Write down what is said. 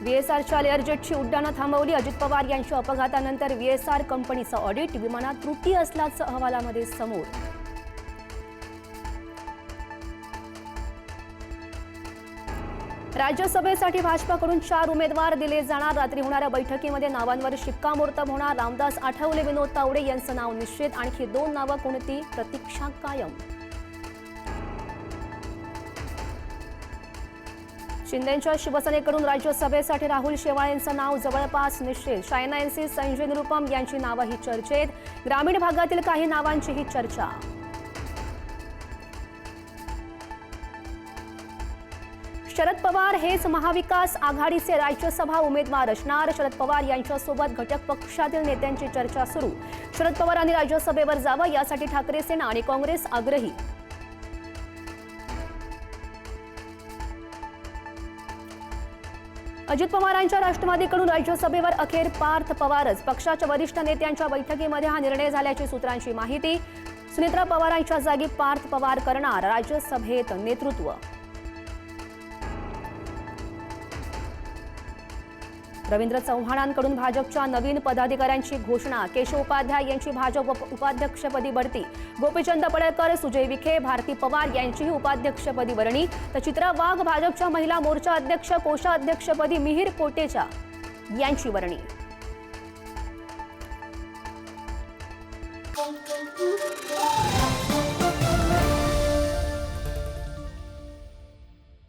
व्हीएसआरच्या लेअरजेटची उड्डाणं थांबवली। अजित पवार यांच्या अपघातानंतर व्हीएसआर कंपनीचं ऑडिट, विमानात त्रुटी असल्याचं अहवालामध्ये समोर। राज्यसभेसाठी भाजपाकडून 4 उमेदवार दिले जाणार। रात्री होणाऱ्या बैठकीमध्ये नावांवर शिक्कामोर्तब होणार। रामदास आठवले, विनोद तावडे यांचं नाव निश्चित। आणखी 2 नावं कोणती? प्रतीक्षा कायम। शिंदेंच्या शिवसेनेकडून राज्यसभेसाठी राहुल शेवाळेंचं नाव जवळपास निश्चित। शायना एनसी, संजय निरुपम यांची नावंही चर्चेत। ग्रामीण भागातील काही नावांचीही चर्चा। शरद पवार हेच महाविकास आघाडीचे राज्यसभा उमेदवार असणार। शरद पवार यांच्यासोबत घटक पक्षातील नेत्यांची चर्चा सुरू। शरद पवारांनी राज्यसभेवर जावं यासाठी ठाकरे सेना आणि काँग्रेस आग्रही। अजित पवारांच्या राष्ट्रवादीकडून राज्यसभेवर अखेर पार्थ पवारच। पक्षाच्या वरिष्ठ नेत्यांच्या बैठकीमध्ये हा निर्णय झाल्याची सूत्रांची माहिती। सुनेत्रा पवारांच्या जागी पार्थ पवार करणार राज्यसभेत नेतृत्व। रवींद्र चव्हाणांकडून भाजपच्या नवीन पदाधिकाऱ्यांची घोषणा। केशव उपाध्याय यांची भाजप उपाध्यक्षपदी बढती। गोपीचंद पडळकर, सुजय विखे, भारती पवार यांचीही उपाध्यक्षपदी वर्णी। तर चित्रा वाघ भाजपच्या महिला मोर्चा अध्यक्ष, कोषाध्यक्षपदी मिहिर कोटेचा यांची वर्णी।